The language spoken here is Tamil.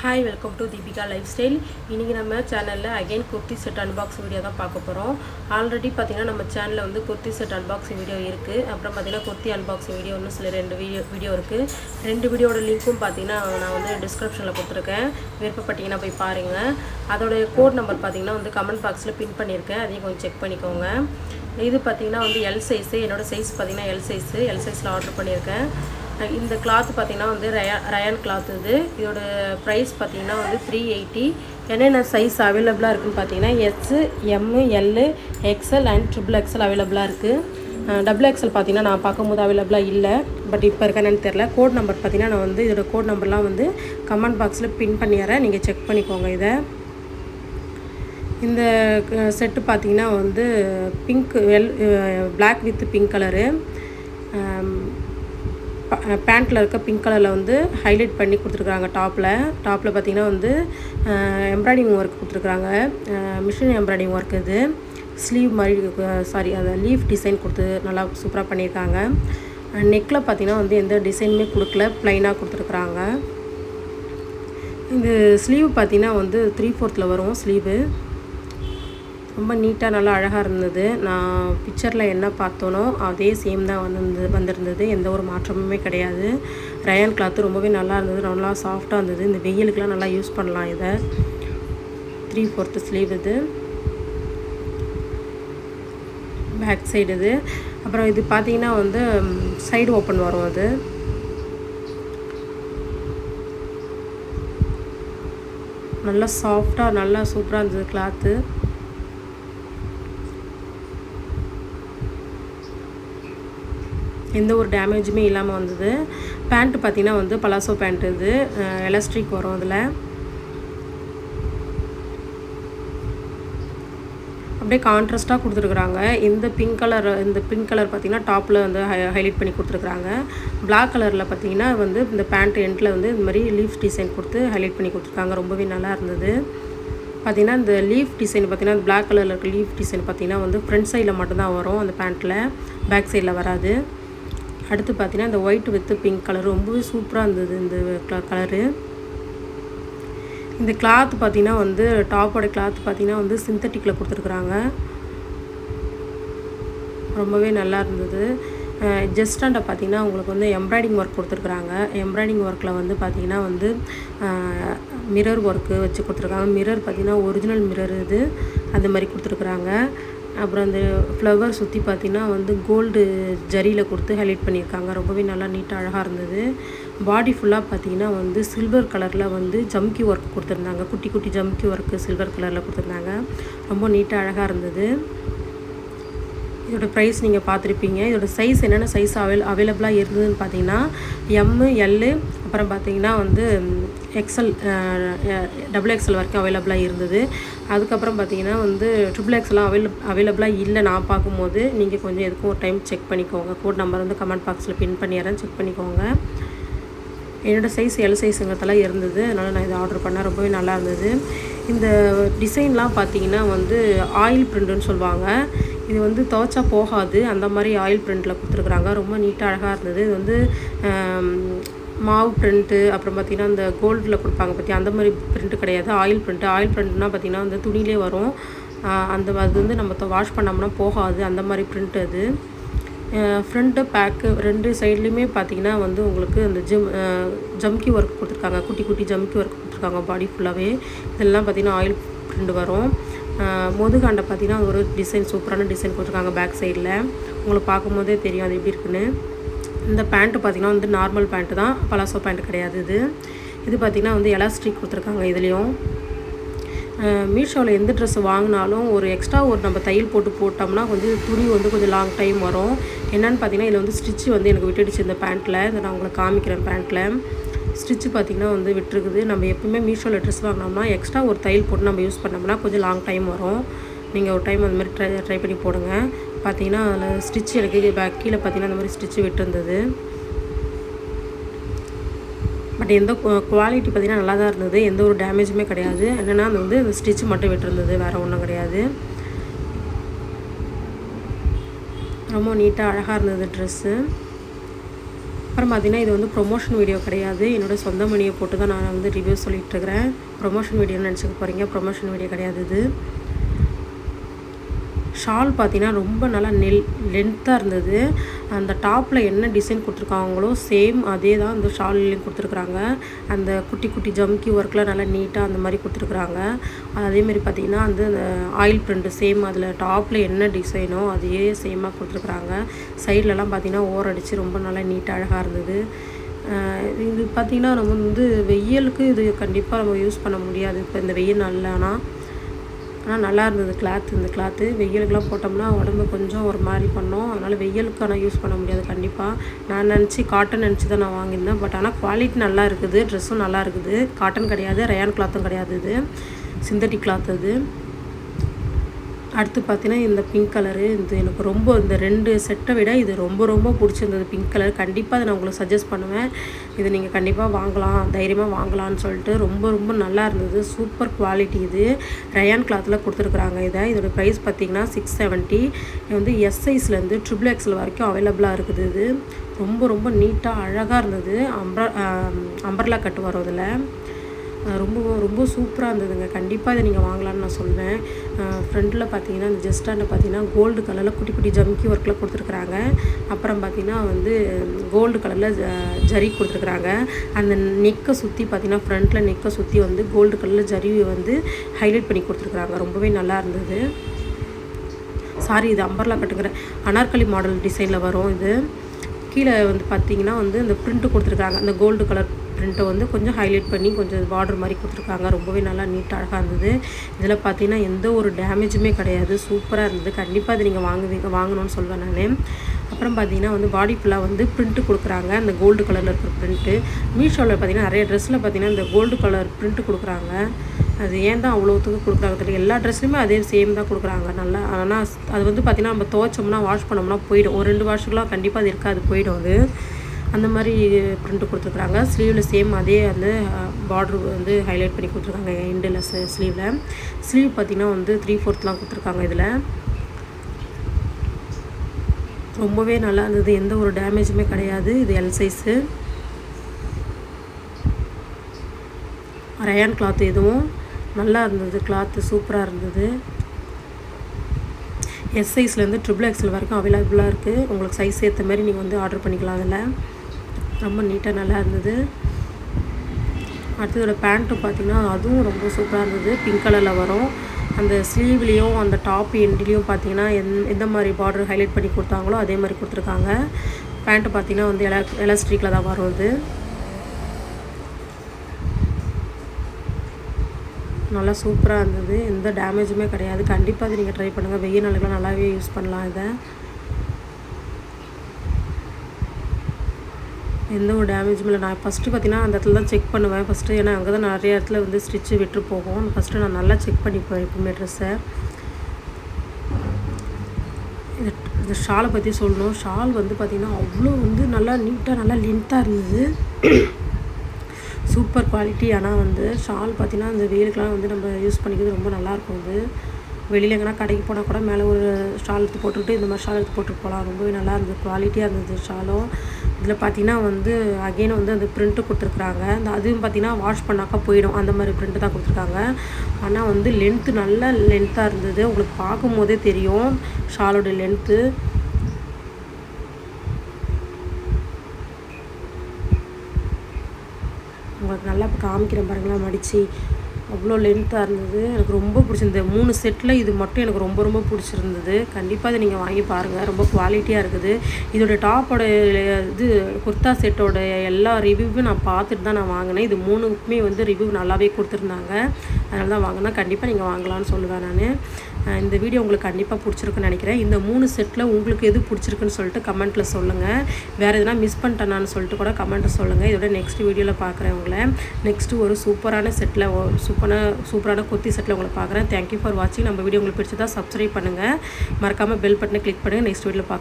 Hi, welcome to Deepika Lifestyle. இன்னைக்கு நம்ம சேனல்ல again kurti set unbox video தான் பார்க்க போறோம். ஆல்ரெடி பாத்தீங்கன்னா நம்ம சேனல்ல வந்து kurti set unbox வீடியோ இருக்கு. அப்புறம் பாத்தீங்கன்னா kurti unbox வீடியோ இன்னும் சில ரெண்டு வீடியோ இருக்கு. ரெண்டு வீடியோட லிங்க்கும் பாத்தீங்கன்னா நான் வந்து டிஸ்கிரிப்ஷன்ல கொடுத்திருக்கேன். விருப்பப்பட்டீங்கன்னா போய் பாருங்க. அதோட கோட் நம்பர் பாத்தீங்கன்னா வந்து கமெண்ட் பாக்ஸ்ல பின் பண்ணிருக்கேன். அதையும் கொஞ்சம் செக் பண்ணிக்கோங்க. இது பாத்தீங்கன்னா வந்து L சைஸ். என்னோட சைஸ் பாத்தீங்கன்னா L சைஸ்ல ஆர்டர் பண்ணிருக்கேன். இந்த கிளாத் பாத்தீங்கன்னா வந்து ரயான் கிளாத் இது. இதோட பிரைஸ் பாத்தீங்கன்னா வந்து 380. என்னென்ன சைஸ் அவைலபிளா இருக்குன்னு பாத்தீங்கன்னா S, M, L, XL and XXL அவைலபிளா இருக்கு. XXL பாத்தீங்கன்னா நான் பாக்கும்போது அவைலபிளா இல்ல. பட் இப்போ இருக்கானேன்னு தெரியல. கோட் நம்பர் பாத்தீங்கன்னா நான் வந்து இதோட கோட் நம்பர்லாம் வந்து கமெண்ட் பாக்ஸ்ல பின் பண்ணிறேன். நீங்க செக் பண்ணிக்கோங்க இத. இந்த செட் பாத்தீங்கன்னா வந்து pink black with pink colour. பேண்ட்ல இருக்க பிங்க் கலர்ல வந்து ஹைலைட் பண்ணி கொடுத்துருக்காங்க. டாப்ல பாத்தீங்கன்னா வந்து எம்ப்ராய்டிங் வர்க் கொடுத்துருக்காங்க. மிஷின் எம்ப்ராய்டிங் வர்க் இது. ஸ்லீவ் மாதிரி அந்த லீஃப் டிசைன் கொடுத்து நல்லா சூப்பரா பண்ணிருக்காங்க. நெக்ல பாத்தீங்கன்னா வந்து எந்த டிசைனுமே கொடுக்கல, ப்ளைனா கொடுத்துருக்காங்க. இந்த ஸ்லீவ் பாத்தீங்கன்னா வந்து 3/4ல வரும் ஸ்லீவ். ரொம்ப நீட்டா நல்லா அழகா இருந்தது. நான் பிக்சர்ல என்ன பார்த்தனோ அதே சேம் தான் வந்திருந்தது. எந்த ஒரு மாற்றமுமே கிடையாது. ரயான் கிளாத் ரொம்பவே நல்லா இருந்தது. நல்லா சாஃப்ட்டா இருந்தது. இந்த வெயிலுக்குலாம் நல்லா யூஸ் பண்ணலாம் இத. 3/4 ஸ்லீவ் இது. பேக் சைடு இது. அப்புறம் இது பாத்தீங்கன்னா வந்து சைடு ஓபன் வரும் அது. நல்லா சாஃப்ட்டா நல்லா சூப்பரா இருந்தது கிளாத். எந்த ஒரு டேமேஜுமே இல்லாம வந்தது. பேண்ட் பாத்தீங்கன்னா வந்து பலாசோ பேண்ட் இது. எலாஸ்டிக் வரும் அதுல. அப்படியே கான்ட்ராஸ்டா கொடுத்துருக்காங்க. இந்த பிங்க் கலர் பாத்தீங்கன்னா டாப்ல வந்து ஹைலைட் பண்ணி கொடுத்துருக்காங்க. Black கலர்ல பாத்தீங்கன்னா வந்து இந்த பேண்ட் எண்ட்ல வந்து இந்த மாதிரி லீஃப் டிசைன் கொடுத்து ஹைலைட் பண்ணி கொடுத்துருக்காங்க. ரொம்பவே நல்லா இருந்தது. பாத்தீங்கன்னா இந்த லீஃப் டிசைன் பாத்தீங்கன்னா Black கலர்ல இருக்க லீஃப் டிசைன் பாத்தீங்கன்னா வந்து ஃப்ரண்ட் சைடுல மட்டும் தான் வரும் அந்த பேண்ட்ல. பேக் சைடுல வராது. அடுத்து பாத்தீங்கன்னா இந்த ஒயிட் வித் பிங்க் கலர் ரொம்பவே சூப்பரா இருந்தது இந்த கலர். இந்த கிளாத் பாத்தீங்கன்னா வந்து டாப்போட கிளாத் பாத்தீங்கன்னா வந்து சிந்தட்டிக்ல கொடுத்திருக்காங்க. ரொம்பவே நல்லா இருந்தது. ஜஸ்டாண்ட பாத்தீங்கன்னா உங்களுக்கு வந்து எம்ப்ராய்டிங் வர்க் கொடுத்திருக்காங்க. எம்ப்ராய்டிங் வர்க்ல வந்து பாத்தீங்கன்னா வந்து மிரர் வர்க் வச்சு கொடுத்திருக்காங்க. மிரர் பாத்தீங்கன்னா ஒரிஜினல் மிரர் இது. அந்த மாதிரி கொடுத்திருக்காங்க. அப்புறம் அந்த ஃப்ளவர் சுத்தி பாத்தீங்கன்னா வந்து கோல்ட் ஜரியில கொடுத்து ஹைலைட் பண்ணிருக்காங்க. ரொம்பவே நல்லா நீட்டா அழகா இருந்தது. பாடி ஃபுல்லா பாத்தீங்கன்னா வந்து சில்வர் கலர்ல வந்து ஜம்கி வர்க் கொடுத்திருந்தாங்க. குட்டி குட்டி ஜம்கி வர்க் சில்வர் கலர்ல கொடுத்திருந்தாங்க. ரொம்ப நீட்டா அழகா இருந்தது. இதோட பிரைஸ் நீங்க பாத்திருப்பீங்க. இதோட சைஸ் என்னென்ன சைஸ் அவைலபிளா இருந்ததுன்னு பாத்தீங்கன்னா M, L அப்புறம் பாத்தீங்கன்னா வந்து XL XXL வரைக்கும் அவைலபிளா இருந்தது. அதுக்கு அப்புறம் பாத்தீங்கன்னா வந்து XXL அவைலபிளா இல்ல நான் பாக்கும்போது. நீங்க கொஞ்சம் எதுக்கும் ஒரு டைம் செக் பண்ணிக்கோங்க. கோட் நம்பர் வந்து கமெண்ட் பாக்ஸ்ல பின் பண்ணிறேன். செக் பண்ணிக்கோங்க. என்னோட சைஸ் L சைஸ்ங்கறதல இருந்தது. அதனால நான் இத ஆர்டர் பண்ணேன். ரொம்பவே நல்லா இருந்தது. இந்த டிசைன்லாம் பாத்தீங்கன்னா வந்து ஆயில் பிரிண்ட்னு சொல்வாங்க. இது வந்து துவைச்சா போகாது. அந்த மாதிரி ஆயில் பிரிண்ட்ல கொடுத்திருக்காங்க. ரொம்ப நீட்டா அழகா இருந்தது. இது வந்து மாவு பிரிண்ட் அப்புறம் பாத்தீங்கன்னா இந்த கோல்ட்ல கொடுப்பாங்க பத்தி அந்த மாதிரி பிரிண்ட் கிடையாது. ஆயில் பிரிண்ட்னா பாத்தீங்கன்னா அந்த துணியிலே வரும். அது வந்து நம்ம வாஷ் பண்ணோம்னா போகாது. அந்த மாதிரி பிரிண்ட் அது. ஃப்ரண்ட் பேக் ரெண்டு சைடுலயுமே பாத்தீங்கன்னா வந்து உங்களுக்கு அந்த ஜம்கி வர்க் கொடுத்திருக்காங்க. குட்டி குட்டி ஜம்கி வர்க் கொடுத்திருக்காங்க பாடி ஃபுல்லாவே. இதெல்லாம் பாத்தீங்கன்னா ஆயில் பிரிண்ட் வரும். முதுகாண்ட பாத்தீங்கன்னா ஒரு டிசைன் சூப்பரான டிசைன் கொடுத்திருக்காங்க பேக் சைடுல. உங்களுக்கு பாக்கும்போதே தெரியும் அது எப்படி இருக்குன்னு. இந்த பேண்ட் பாத்தீங்கன்னா வந்து நார்மல் பேண்ட் தான். பலாசோ பேண்ட் கிடையாது இது. இது பாத்தீங்கன்னா வந்து எலாஸ்டிக் கொடுத்திருக்காங்க இதுலயும். மீஷோல எந்த Dress வாங்குனாலும் ஒரு எக்ஸ்ட்ரா ஒரு நம்ம தையல் போட்டோம்னா கொஞ்சம் துணி வந்து கொஞ்சம் லாங் டைம் வரும். என்னன்னு பாத்தீங்கன்னா இதுல வந்து ஸ்டிட்ச் வந்து எனக்கு விட்டுடுச்சு இந்த பேண்ட்ல. இத நான் உங்களுக்கு காமிக்கிறேன் பேண்ட்ல. ஸ்டிட்ச் பாத்தீங்கன்னா வந்து விட்டுருக்குது. நம்ம எப்பவுமே மீஷோல Dress வாங்குனோம்னா எக்ஸ்ட்ரா ஒரு தையல் போட்டு நம்ம யூஸ் பண்ணோம்னா கொஞ்சம் லாங் டைம் வரும். நீங்க ஒரு டைம் அந்த மாதிரி ட்ரை பண்ணி போடுங்க. பாத்தீங்கன்னா அதுல ஸ்டிட்ச் எனக்கு பேக் கீழ பாத்தீங்கன்னா அந்த மாதிரி ஸ்டிட்ச் விட்டுருந்தது. பட் எந்த குவாலிட்டி பாத்தீங்கன்னா நல்லா தான் இருந்தது. எந்த ஒரு டேமேஜுமே கிடையாது. என்னன்னா அது வந்து அந்த ஸ்டிட்ச் மட்டும் விட்டுருந்தது. வேற ஒண்ணும் கிடையாது. ரொம்ப நீட்டா அழகா இருந்தது Dress. அப்புறம் பார்த்திங்கன்னா இது வந்து ப்ரொமோஷன் வீடியோ கிடையாது, என்னோடய சொந்த மணியை போட்டு தான் நான் வந்து ரிவ்யூ சொல்லிகிட்ருக்கிறேன். ப்ரொமோஷன் வீடியோன்னு நினச்சிக்க போகிறீங்க, ப்ரொமோஷன் வீடியோ கிடையாது இது. ஷால் பார்த்திங்கன்னா ரொம்ப நல்லா லென்த்தாக இருந்தது. அந்த டாப்பில் என்ன டிசைன் கொடுத்துருக்காங்களோ சேம் அதே தான் அந்த ஷால்லையும் கொடுத்துருக்குறாங்க. அந்த குட்டி குட்டி ஜம்கி ஒர்க்லாம் நல்லா நீட்டாக அந்த மாதிரி கொடுத்துருக்குறாங்க. அதேமாரி பார்த்திங்கன்னா அந்த ஆயில் பிரிண்ட்டு சேம் அதில் டாப்பில் என்ன டிசைனோ அதையே சேமாக கொடுத்துருக்குறாங்க. சைட்லலாம் பார்த்திங்கன்னா ஓரடிச்சு ரொம்ப நல்லா நீட்டாக அழகாக இருந்தது. இது பார்த்திங்கன்னா நம்ம வந்து வெயிலுக்கு இது கண்டிப்பாக நம்ம யூஸ் பண்ண முடியாது இப்போ இந்த வெயில் நாள்லனா. ஆனால் நல்லா இருந்தது இந்த கிளாத்து வெயிலுக்கெலாம் போட்டோம்னா உடம்பு கொஞ்சம் ஒரு மாதிரி பண்ணோம். அதனால் வெயிலுக்கு ஆனால் யூஸ் பண்ண முடியாது கண்டிப்பாக. நான் காட்டன் நினச்சி தான் நான் வாங்கியிருந்தேன். பட் ஆனால் குவாலிட்டி நல்லா இருக்குது, ட்ரெஸ்ஸும் நல்லா இருக்குது. காட்டன் கிடையாது, ரயான் கிளாத்தும் கிடையாது, இது சிந்தட்டிக் கிளாத். அது அடுத்து பார்த்தீங்கன்னா இந்த பிங்க் கலரு, இது எனக்கு ரொம்ப இந்த 2 செட்டை விட இது ரொம்ப ரொம்ப பிடிச்சிருந்தது பிங்க் கலர். கண்டிப்பாக அதை நான் உங்களுக்கு சஜஸ்ட் பண்ணுவேன். இது நீங்கள் கண்டிப்பாக வாங்கலாம், தைரியமாக வாங்கலாம்னு சொல்லிட்டு. ரொம்ப ரொம்ப நல்லா இருந்தது, சூப்பர் குவாலிட்டி. இது ரயான் கிளாத்தில் கொடுத்துருக்குறாங்க. இதோட ப்ரைஸ் பார்த்திங்கன்னா 670. இது வந்து எஸ் சைஸ்லேருந்து XXL வரைக்கும் அவைலபிளாக இருக்குது. இது ரொம்ப ரொம்ப நீட்டாக அழகாக இருந்தது. அம்பர்லா கட்டு வரும் இதில். ரொம்ப ரொம்ப சூப்பராக இருந்ததுங்க. கண்டிப்பாக இதை நீங்கள் வாங்கலான்னு நான் சொல்வேன். ஃப்ரண்ட்டில் பார்த்தீங்கன்னா இந்த ஜஸ்டாண்டில் பார்த்தீங்கன்னா கோல்டு கலரில் குட்டி குட்டி ஜம்கி ஒர்க்கில் கொடுத்துருக்குறாங்க. அப்புறம் பார்த்திங்கன்னா வந்து கோல்டு கலரில் ஜரி கொடுத்துருக்குறாங்க. அந்த நெக்கை சுற்றி பார்த்திங்கன்னா ஃப்ரண்ட்டில் நெக்கை சுற்றி வந்து கோல்டு கலரில் ஜரி வந்து ஹைலைட் பண்ணி கொடுத்துருக்குறாங்க. ரொம்பவே நல்லா இருந்தது. சாரி, இது அம்பர்லா கட்டுங்கிற அனார்கலி மாடல் டிசைனில் வரும். இது கீழே வந்து பார்த்திங்கன்னா வந்து இந்த ப்ரிண்ட்டு கொடுத்துருக்காங்க. அந்த கோல்டு கலர் ப்ரிண்ட்டை வந்து கொஞ்சம் ஹைலைட் பண்ணி கொஞ்சம் பார்டர் மாதிரி கொடுத்துருக்காங்க. ரொம்பவே நல்லா நீட்டாக அழகாக இருந்தது. இதில் பார்த்தீங்கன்னா எந்த ஒரு டேமேஜுமே கிடையாது, சூப்பராக இருந்தது. கண்டிப்பாக இது நீங்கள் வாங்கணும்னு சொல்வேன் நான். அப்புறம் பார்த்தீங்கன்னா வந்து பாடி ஃபுல்லாக வந்து ப்ரிண்ட்டு கொடுக்குறாங்க. அந்த கோல்டு கலரில் இருக்கிற ப்ரிண்ட்டு மீஷோவில் பார்த்தீங்கன்னா நிறைய ட்ரெஸ்ஸில் பார்த்தீங்கன்னா இந்த கோல்டு கலர் ப்ரிண்ட்டு கொடுக்குறாங்க. அது ஏன் தான் அவ்வளோத்துக்கு கொடுக்குறாங்க தெரியல. எல்லா ட்ரெஸ்லையுமே அதே சேம் தான் கொடுக்குறாங்க நல்லா. ஆனால் அது வந்து பார்த்திங்கன்னா நம்ம துவைச்சோம்னா வாஷ் பண்ணோம்னா போயிடும். ஒரு 2 வாஷுக்குலாம் கண்டிப்பாக அது இருக்காது, போயிடும் அது. அந்த மாதிரி ப்ரிண்ட்டு கொடுத்துருக்குறாங்க. ஸ்லீவில் சேம் அதே அந்த பார்ட்ரு வந்து ஹைலைட் பண்ணி கொடுத்துருக்காங்க எண்டில் ஸ்லீவில். ஸ்லீவ் பார்த்திங்கன்னா வந்து 3/4 கொடுத்துருக்காங்க. இதில் ரொம்பவே நல்லா இருந்தது, எந்த ஒரு டேமேஜுமே கிடையாது. இது எல் சைஸு ரயான் கிளாத். இதுவும் நல்லா இருந்தது, கிளாத்து சூப்பராக இருந்தது. எஸ் சைஸ்லேருந்து XXL வரைக்கும் அவைலபிளாக இருக்குது. உங்களுக்கு சைஸ் ஏற்ற மாதிரி நீங்கள் வந்து ஆர்டர் பண்ணிக்கலாம். அதில் ரொம்ப நீட்டாக நல்லா இருந்தது. அடுத்ததோட பேண்ட்டு பார்த்திங்கன்னா அதுவும் ரொம்ப சூப்பராக இருந்தது. பிங்க் கலரில் வரும். அந்த ஸ்லீவ்லேயும் அந்த டாப் எண்ட்லேயும் பார்த்திங்கன்னா எந்த மாதிரி பார்டர் ஹைலைட் பண்ணி கொடுத்தாங்களோ அதே மாதிரி கொடுத்துருக்காங்க. பேண்ட்டு பார்த்திங்கன்னா வந்து எலாஸ்டிக்கில் தான் வரும். இது நல்லா சூப்பராக இருந்தது, எந்த டேமேஜுமே கிடையாது. கண்டிப்பாக அது நீங்கள் ட்ரை பண்ணுங்கள். வெயில் நாளுக்கெலாம் நல்லாவே யூஸ் பண்ணலாம். இதை எந்த ஒரு டேமேஜும் இல்லை. நான் ஃபஸ்ட்டு பார்த்திங்கன்னா அந்த இடத்துல தான் செக் பண்ணுவேன் ஃபஸ்ட்டு. ஏன்னா அங்கே தான் நிறைய இடத்துல வந்து ஸ்டிச்சு விட்டு போகும். ஃபஸ்ட்டு நான் நல்லா செக் பண்ணிப்பேன் எப்பவுமே ட்ரெஸ்ஸை. இந்த ஷாலை பற்றி சொல்லணும். ஷால் வந்து பார்த்திங்கன்னா அவ்வளோ வந்து நல்லா நீட்டாக நல்லா லென்த்தாக இருந்தது, சூப்பர் குவாலிட்டி. ஆனால் வந்து ஷால் பார்த்திங்கன்னா இந்த வெயிலுக்கெலாம் வந்து நம்ம யூஸ் பண்ணிக்கிறது ரொம்ப நல்லாயிருக்கும். இது வெளியில் எங்கன்னா கடைக்கு போனால் கூட மேலே ஒரு ஷால் எடுத்து போட்டுக்கிட்டு இந்த மாதிரி ஷால் எடுத்து போட்டுட்டு போகலாம். ரொம்பவே நல்லா இருந்தது, குவாலிட்டியாக இருந்தது ஷாலும். இதில் பார்த்திங்கன்னா வந்து அகெயின் வந்து அந்த ப்ரிண்ட்டு கொடுத்துருக்குறாங்க. அதுவும் பார்த்திங்கன்னா வாஷ் பண்ணாக்கா போயிடும், அந்த மாதிரி ப்ரிண்ட்டு தான் கொடுத்துருக்காங்க. ஆனால் வந்து லென்த்து நல்ல லென்த்தாக இருந்தது. உங்களுக்கு பார்க்கும் போதே தெரியும் ஷாலோட லென்த்து. உங்களுக்கு நல்லா இப்போ காமிக்கிறேன் பாருங்களா, மடித்து அவ்வளோ லென்த்தாக இருந்தது. எனக்கு ரொம்ப பிடிச்சிருந்தது. 3 செட்டில் இது மட்டும் எனக்கு ரொம்ப ரொம்ப பிடிச்சிருந்தது. கண்டிப்பாக இதை நீங்கள் வாங்கி பாருங்கள், ரொம்ப குவாலிட்டியாக இருக்குது. இதோட டாப்போட இது குர்த்தா செட்டோட எல்லா ரிவ்யூவும் நான் பார்த்துட்டு தான் நான் வாங்கினேன். இது 3க்குமே வந்து ரிவ்யூ நல்லாவே கொடுத்துருந்தாங்க, அதனால தான் வாங்கினேன். கண்டிப்பாக நீங்கள் வாங்கலாம்னு சொல்லுவேன் நான். இந்த வீடியோ உங்களுக்கு கண்டிப்பாக பிடிச்சிருக்குன்னு நினைக்கிறேன். இந்த 3 செட்டில் உங்களுக்கு எது பிடிச்சிருக்குன்னு சொல்லிட்டு கமெண்ட்டில் சொல்லுங்கள். வேறு எதுனா மிஸ் பண்ணிட்டேனான்னு சொல்லிட்டு கூட கமெண்ட்டை சொல்லுங்கள். இதோட நெக்ஸ்ட் வீடியோவில் பார்க்குறேன் உங்களை. நெக்ஸ்ட்டு ஒரு சூப்பரான செட்டில் சூப்பரான குர்த்தி செட்டில் உங்களை பார்க்குறேன். தேங்க்யூ ஃபார் வாட்சிங். நம்ம வீடியோ உங்களுக்கு பிடிச்சதா சப்ஸ்கிரைப் பண்ணுங்கள், மறக்காமல் பெல் பட்டனை கிளிக் பண்ணுங்கள். நெக்ஸ்ட் வீடியோவில் பார்க்குறேன்.